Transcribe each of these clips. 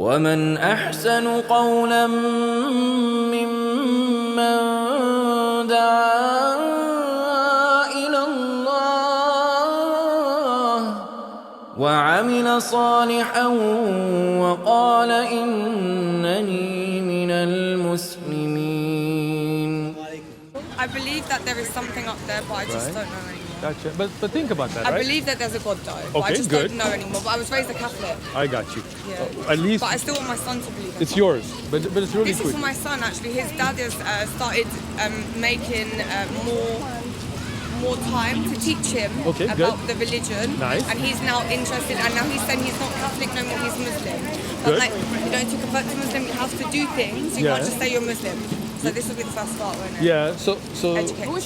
ومن أحسن قولا ممن دعا إلى الله وعمل صالحا وقال إنني من المسلمين. I believe that there is something up there, but I just don't know anymore. Gotcha. But think about that, I right? believe that there's a God though, but I just don't know anymore. But I was raised a Catholic. I got you. Yeah. At least But I still want my son to believe in it's God. yours. But it's really This quick. is for my son actually. His dad has started making more time to teach him about the religion. Nice. And he's now interested, and now he's saying he's not Catholic no more, he's Muslim. But like, you know, to convert to Muslim, you have to do things. You can't just say you're Muslim. So this will be the first start, won't it? Yeah, so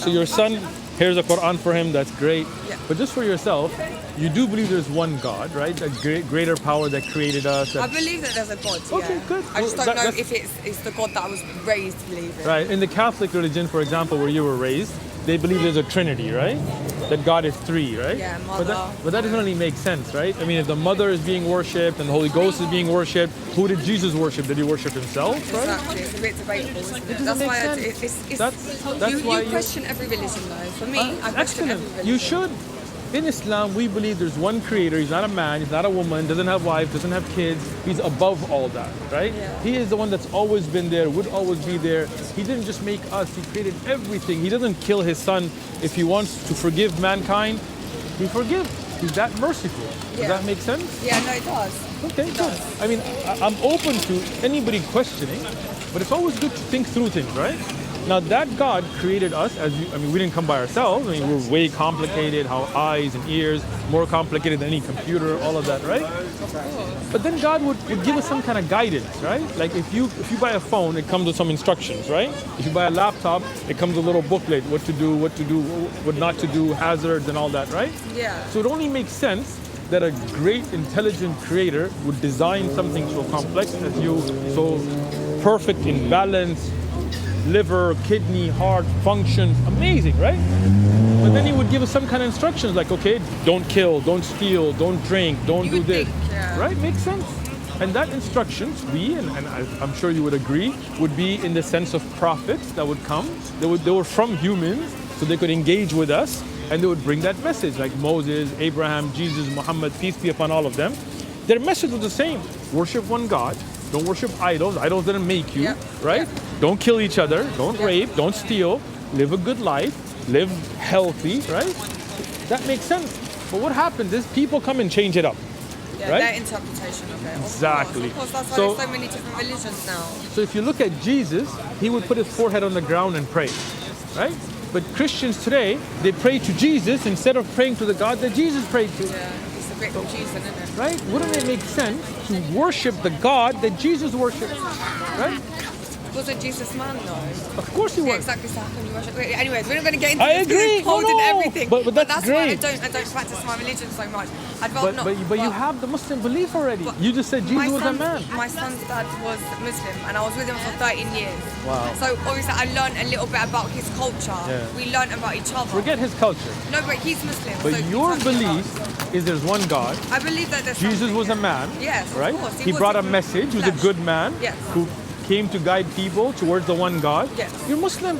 your son hears the Quran for him, that's great. Yeah. But just for yourself, you do believe there's one God, right? A greater power that created us. I believe that there's a God, Okay, good. I just don't know if it's the God that I was raised to believe in. Right, in the Catholic religion, for example, where you were raised, they believe there's a Trinity, right? That God is three, right? Yeah, mother. But that doesn't really make sense, right? I mean, if the mother is being worshipped and the Holy Ghost is being worshipped, who did Jesus worship? Did he worship himself, right? Exactly, it's a bit debatable, isn't it? That's why that's why you question every religion though. For me, I question excellent. every religion. You should. In Islam, we believe there's one creator. He's not a man, he's not a woman, doesn't have wife, doesn't have kids. He's above all that, right? Yeah. He is the one that's always been there, would always be there. He didn't just make us, he created everything. He doesn't kill his son. If he wants to forgive mankind, he forgives. He's that merciful. Does that make sense? Yeah, no, it does. Okay, good. I mean, I'm open to anybody questioning, but it's always good to think through things, right? Now that God created us, we didn't come by ourselves. I mean, we're way complicated, how eyes and ears, more complicated than any computer, all of that, right? But then God would give us some kind of guidance, right? Like if you buy a phone, it comes with some instructions, right? If you buy a laptop, it comes with a little booklet, what to do, what not to do, hazards and all that, right? Yeah. So it only makes sense that a great intelligent creator would design something so complex as you, so perfect in balance, liver, kidney, heart, functions, amazing, right? But then he would give us some kind of instructions like, okay, don't kill, don't steal, don't drink, don't do this, right? Makes sense. And that instructions, and I'm sure you would agree, would be in the sense of prophets that would come. They were from humans, so they could engage with us, and they would bring that message, like Moses, Abraham, Jesus, Muhammad, peace be upon all of them. Their message was the same: worship one God. Don't worship idols. Idols didn't make you, right? Don't kill each other. Don't rape. Don't steal. Live a good life. Live healthy, right? That makes sense. But what happens is people come and change it up, Yeah, right? their interpretation of it. Exactly. Of course, that's why there's so many different religions now. So if you look at Jesus, he would put his forehead on the ground and pray, right? But Christians today, they pray to Jesus instead of praying to the God that Jesus prayed to. Yeah, it's a bit confusing, isn't it? Right? Wouldn't it make sense to worship the God that Jesus worshipped? Right? Wasn't Jesus man though? Of course he was. Yeah, exactly. So how can you worship? Anyways, we're not going to get into I this because agree. it's cold and everything. But that's why great. I don't practice my religion so much. I'd rather not. But you have the Muslim belief already. You just said Jesus was a man. My son's dad was Muslim, and I was with him for 13 years. Wow. So obviously, I learned a little bit about his culture. Yeah. We learned about each other. Forget his culture. No, but he's Muslim. But so your belief is there's one God. I believe that there's Jesus something, was a man. Yes, of right? course. He brought a message. He was a good man. Yes. Who came to guide people towards the one God. Yes. You're Muslim.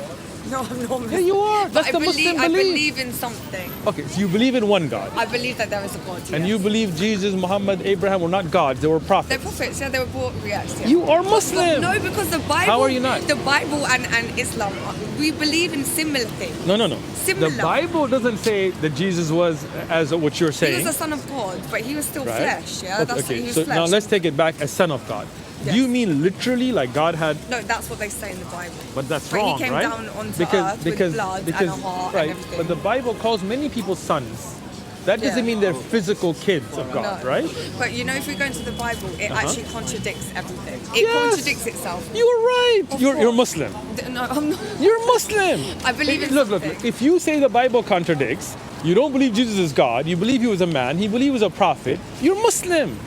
No, I'm not Muslim. Yeah, you are. That's the Muslim belief. I believe in something. Okay, so you believe in one God. I believe that there is a God. Yes. And you believe Jesus, Muhammad, Abraham were not gods, they were prophets. They're prophets, yeah, they were brought, yes. Yeah. You are Muslim. No, because the Bible. How are you not? The Bible and Islam, we believe in similar things. No. Similar. The Bible doesn't say that Jesus was as what you're saying. He was the Son of God, but he was still flesh, yeah? Okay, He was so flesh. now let's take it back as Son of God. Yes. Do you mean literally like God had... No, that's what they say in the Bible. But that's But wrong, he came right? down onto earth with blood and a heart and everything. But the Bible calls many people sons. That doesn't mean they're physical kids of God, No. right? But you know, if we go into the Bible, it actually contradicts everything. It Yes. contradicts itself. You're right. Of You're course. Muslim. No, I'm not. You're Muslim. I believe in Look, something. if you say the Bible contradicts, you don't believe Jesus is God, you believe he was a man, he believed he was a prophet, you're Muslim.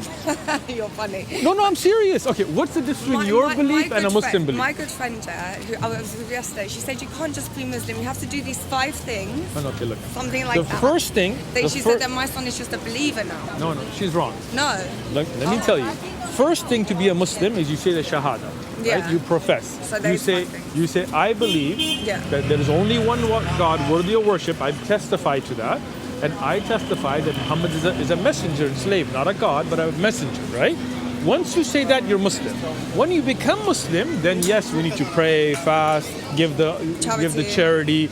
You're funny. No, I'm serious. Okay, what's the difference between your belief and a Muslim belief? My good friend, who I was with yesterday, she said you can't just be Muslim. You have to do these 5 things. Oh, okay, look. Something like that. The first thing... She said that my son is just a believer now. No, she's wrong. No. Let me tell you. first thing to be a Muslim is you say the Shahada. Yeah. Right? You profess. So you there's say, one thing. you say, I believe Yeah. that there is only one God worthy of worship. I testify to that. And I testify that Muhammad is a messenger and slave, not a God, but a messenger, right? Once you say that, you're Muslim. When you become Muslim, then yes, we need to pray, fast, give the charity,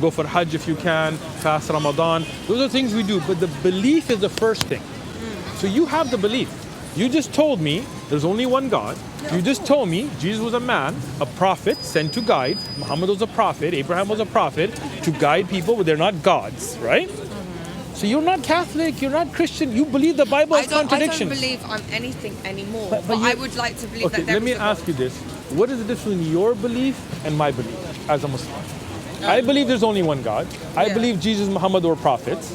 go for Hajj if you can, fast Ramadan. Those are things we do, but the belief is the first thing. So you have the belief. You just told me there's only one God. You just told me Jesus was a man, a prophet sent to guide. Muhammad was a prophet, Abraham was a prophet to guide people, but they're not gods, right? So you're not Catholic, you're not Christian, you believe the Bible has contradictions. I don't believe I'm anything anymore, but I would like to believe that there let me is a ask God. you this. What is the difference between your belief and my belief as a Muslim? I believe there's only one God. I Yeah. believe Jesus and Muhammad were prophets.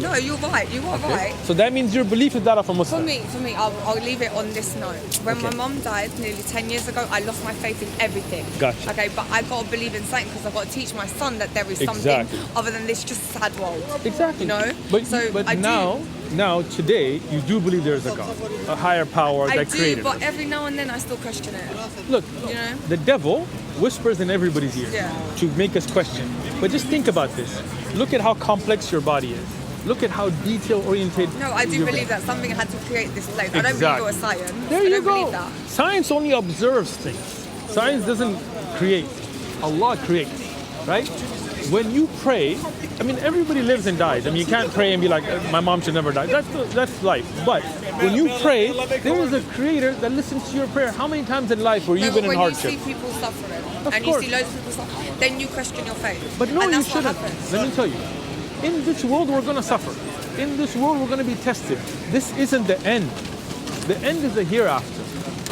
No, you're right. You are right. So that means your belief is that of a For Muslim. me, I'll leave it on this note. When my mum died nearly 10 years ago, I lost my faith in everything. Gotcha. Okay, but I got to believe in something because I've got to teach my son that there is Exactly. something other than this just sad world. Exactly. You know? But, So but I now, today, you do believe there's a God, a higher power I that do, created but us. every now and then I still question it. Look, You know? the devil whispers in everybody's ear Yeah. to make us question. But just think about this. Look at how complex your body is. Look at how detail-oriented. No, I do your believe brain- that something had to create this place. I don't believe it Exactly. was science. There I you don't go. believe that. Science only observes things. Science doesn't create. Allah creates, right? When you pray, I mean, everybody lives and dies. I mean, you can't pray and be like, my mom should never die. That's life. But when you pray, there is a creator that listens to your prayer. How many times in life were you No, been in when hardship? you see people suffering Of and course. you see loads of people suffering, then you question your faith. But no, and you that's what shouldn't. happens. Let me tell you. In this world, we're going to suffer. In this world, we're going to be tested. This isn't the end. The end is the hereafter,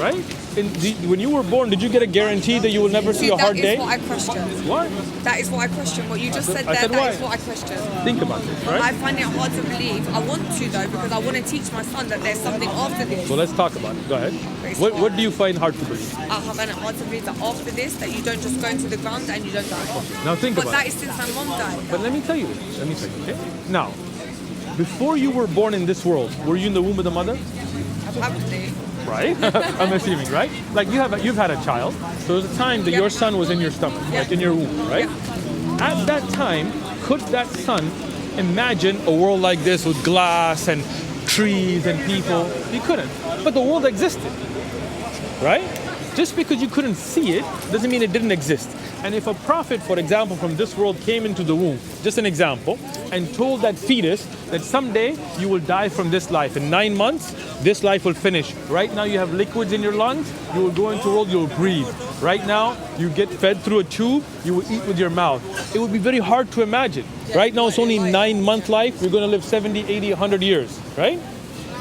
right? When you were born, did you get a guarantee that you will never see a hard day? That is what I question. What? That is what I question. What you just said I there, said that why? is what I question. Think about this, I right? find it hard to believe. I want to though because I want to teach my son that there's something after this. So let's talk about it. Go ahead. It's What hard. do you find hard to believe? I find it hard to believe that after this that you don't just go into the ground and you don't die. Now think But about that it. is since my mom died. But let me tell you this. Let me tell you, okay? Now, before you were born in this world, were you in the womb of the mother? Probably. Right? I'm assuming, right? Like you've had a child. So there's a time that your son was in your stomach, like in your womb, right? At that time, could that son imagine a world like this with glass and trees and people? He couldn't. But the world existed, right? Just because you couldn't see it doesn't mean it didn't exist. And if a prophet, for example, from this world came into the womb, just an example, and told that fetus that someday you will die from this life. In 9 months, this life will finish. Right now you have liquids in your lungs, you will go into the world, you will breathe. Right now, you get fed through a tube, you will eat with your mouth. It would be very hard to imagine. Right now it's only 9-month life, we're gonna live 70, 80, 100 years, right?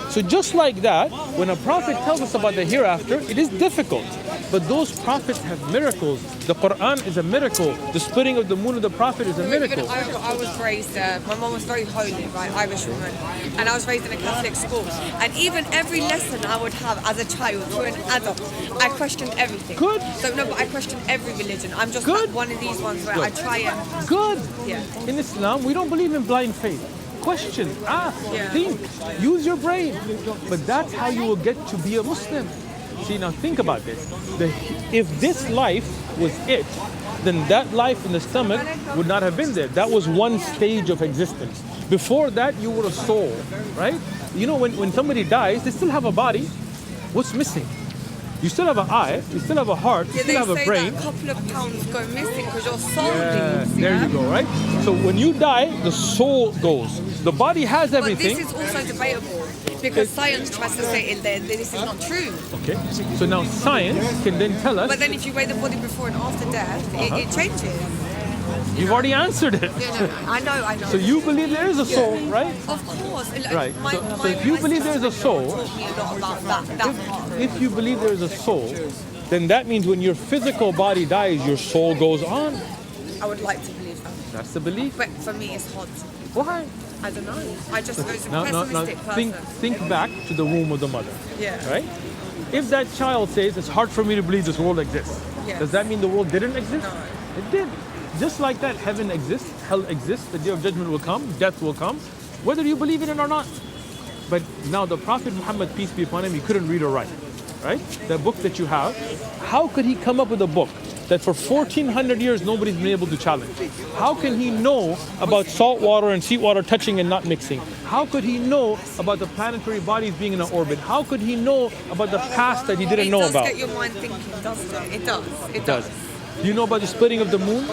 So just like that, when a prophet tells us about the hereafter, it is difficult. But those prophets have miracles. The Quran is a miracle. The splitting of the moon of the prophet is a miracle. I was raised, my mom was very holy, right, Irish woman, and I was raised in a Catholic school. And even every lesson I would have as a child to an adult, I questioned everything. Good. So no, but I question every religion. I'm just Good. like one of these ones where Good. I try and Good. Yeah. In Islam, we don't believe in blind faith. Question, ask, Yeah. think, use your brain. But that's how you will get to be a Muslim. See, now think about this. If this life was it, then that life in the stomach would not have been there. That was one stage of existence. Before that, you were a soul, right? You know, when somebody dies, they still have a body. What's missing? You still have an eye, you still have a heart, you Yeah, still they have a say brain. that a couple of pounds go missing because your soul Yeah, leaves. there yeah? you go, right? So when you die, the soul goes. The body has But everything. this is also debatable because science tries to say that this is not true. Okay. So now science can then tell us. But then if you weigh the body before and after death, it changes. You've already answered it. Yeah, no, I know. So you believe there is a soul, right? Of course. Like, Right. My, So my, if you my believe there's a soul, taught me a lot about that part. If you believe there is a soul, then that means when your physical body dies, your soul goes on. I would like to believe that. That's the belief. But for me, it's hard. Why? I don't know. I just was a Now pessimistic person. think back to the womb of the mother. Yeah. Right? If that child says it's hard for me to believe this world exists, Yes. does that mean the world didn't exist? No. It did. Just like that, heaven exists, hell exists, the day of judgment will come, death will come, whether you believe in it or not. But now the Prophet Muhammad, peace be upon him, he couldn't read or write, right? The book that you have, how could he come up with a book that for 1400 years nobody's been able to challenge? How can he know about salt water and seawater touching and not mixing? How could he know about the planetary bodies being in an orbit? How could he know about the past that he didn't know about? It does get your mind thinking, doesn't it? It does. It does. Do you know about the splitting of the moon?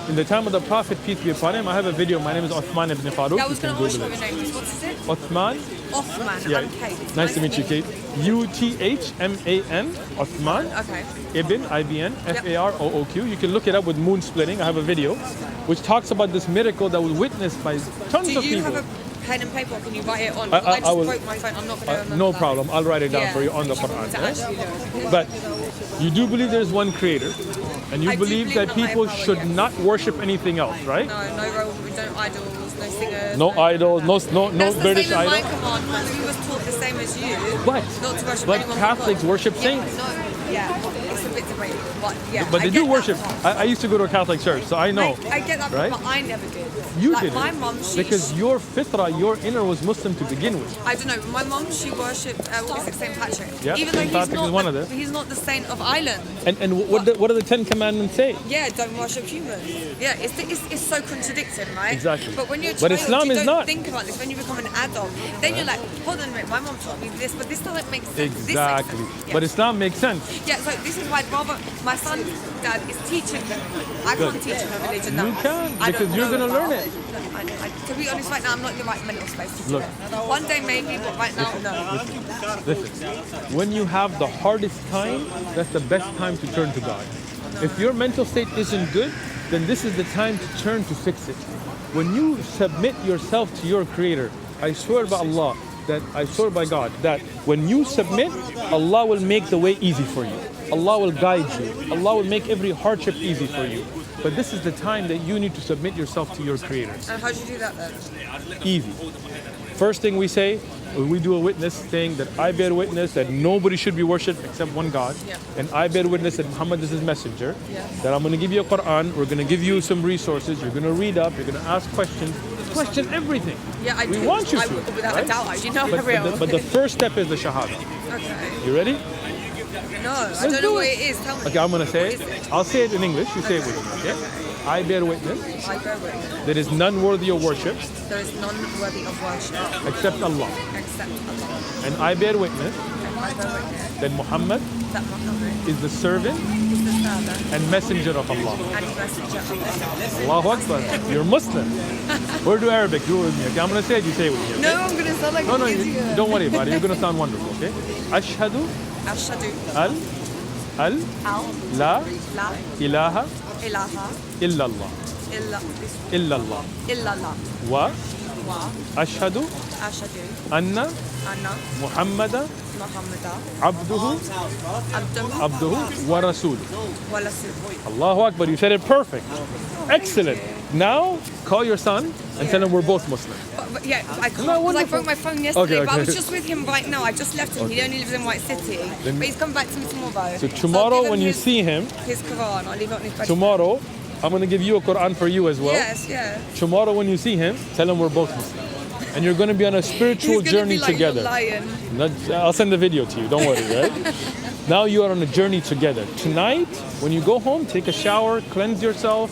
In the time of the Prophet, peace be upon him, I have a video. My name is Uthman ibn Farooq. I was going to ask you what your name is. What is it? Uthman. Uthman. Yeah. I'm Kate. Nice to meet you, Kate. Uthman. Uthman. Okay. Ibn, I-B-N, F-A-R-O-O-Q. You can look it up with moon splitting. I have a video which talks about this miracle that was witnessed by tons of people. Do you have a pen and paper? Or can you write it on? I just will, broke my phone. I'm not going to remember no that. problem. I'll write it down for you on the Quran. But you do believe there's one creator, and you believe that people should not worship anything else, right? No, no idols, no singers. No idols, no That's British the same idols. as my commandments. We was taught the same as you. But Not to worship anyone Catholics but God. worship saints. It's a bit debatable, but yeah. But they do worship. I used to go to a Catholic church, so I know. I get that, right? but I never did. You like did my mum, because your fitra, your inner was Muslim to begin with. I don't know. But my mum, she worshipped what is it, Saint Patrick. Yeah, even though Saint Patrick is one of them. he's not the saint of Ireland. And what do the 10 Commandments say? Yeah, don't worship humans. Yeah, it's so contradicting, right? Exactly. But when you're a But child, Islam you is don't not. think about this. When you become an adult, then you're like, hold on a minute, my mum taught me this, but this doesn't make sense. Exactly. This makes sense. Yeah. But Islam makes sense. Yeah, so this is why my son's dad is teaching them. I can't teach him a religion now. You can, I because don't you're know going to learn about it. To be honest, right now, I'm not in the right mental space to do Look. that. One day maybe, but right now, no. Listen, when you have the hardest time, that's the best time to turn to God. If your mental state isn't good, then this is the time to turn to fix it. When you submit yourself to your Creator, I swear by Allah, I swear by God, that when you submit, Allah will make the way easy for you. Allah will guide you. Allah will make every hardship easy for you. But this is the time that you need to submit yourself to your Creator. And how do you do that then? Easy. First thing we say, we do a witness saying that I bear witness that nobody should be worshipped except one God. Yeah. And I bear witness that Muhammad is his messenger. Yeah. That I'm going to give you a Quran, we're going to give you some resources, you're going to read up, you're going to ask questions. Question everything. Yeah, I we do. want you I to. would, without right? a doubt, you know, But the first step is the Shahada. Okay. You ready? No, I don't know what it is. Tell me. Okay, I'm going to say What is it. I'll say it in English, you say it with me, okay? I bear witness I bear witness. there is none worthy of worship There is none worthy of worship except Allah. except Allah. And I bear witness And I bear witness that Muhammad that Muhammad is the servant is the servant and messenger of Allah. and messenger of Allah. Allahu Akbar. You're Muslim. We're do Arabic. Do it with me. Okay, I'm going to say it. You say it with me. Okay? No, I'm going to sound like No, an you idiot. don't worry about it. You're going to sound wonderful. Okay. Ashhadu Ashhadu al al la la ilaha ilaha illallah illallah illallah wa wa ashhadu ashhadu anna anna Muhammadan Muhammadan abduhu abduhu wa rasuluhu. wa rasuluhu. Allahu Akbar. You said it perfect. Excellent. Now call your son and tell him we're both Muslim. But yeah, I can't No, because I wonderful. broke my phone yesterday. Okay, But I was okay. just with him right now. I just left him. He only lives in White City, but he's coming back to me tomorrow. So I'll tomorrow give when him you see him, his Quran, I'll leave it on his bed. tomorrow I'm going to give you a Quran for you as well. Yes, yeah. Tomorrow when you see him, tell him we're both Muslim. And you're going to be on a spiritual He's gonna journey be like, together. "You're lying." I'll send the video to you, don't worry, right? Now you are on a journey together. Tonight, when you go home, take a shower, cleanse yourself,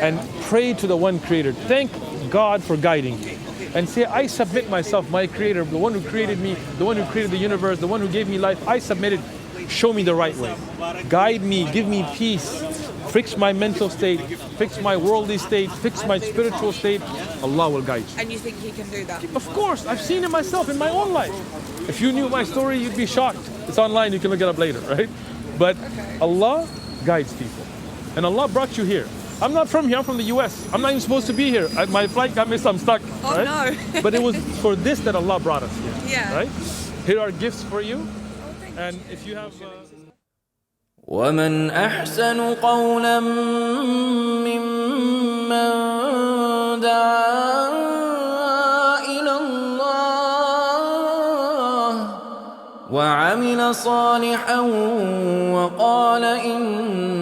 and pray to the one Creator. Thank God for guiding you. And say, I submit myself, my Creator, the one who created me, the one who created the universe, the one who gave me life, I submitted. Show me the right way. Guide me, give me peace. Fix my mental state, fix my worldly state, fix my spiritual state. Allah will guide you. And you think he can do that? Of course, I've seen it myself in my own life. If you knew my story, you'd be shocked. It's online, you can look it up later, right? But Allah guides people. And Allah brought you here. I'm not from here, I'm from the US. I'm not even supposed to be here. My flight got missed, I'm stuck. Oh, right? no. But it was for this that Allah brought us here. Yeah. Right? Here are gifts for you. And if you have... ومن أحسن قولا ممن دعا إلى الله وعمل صالحا وقال إنني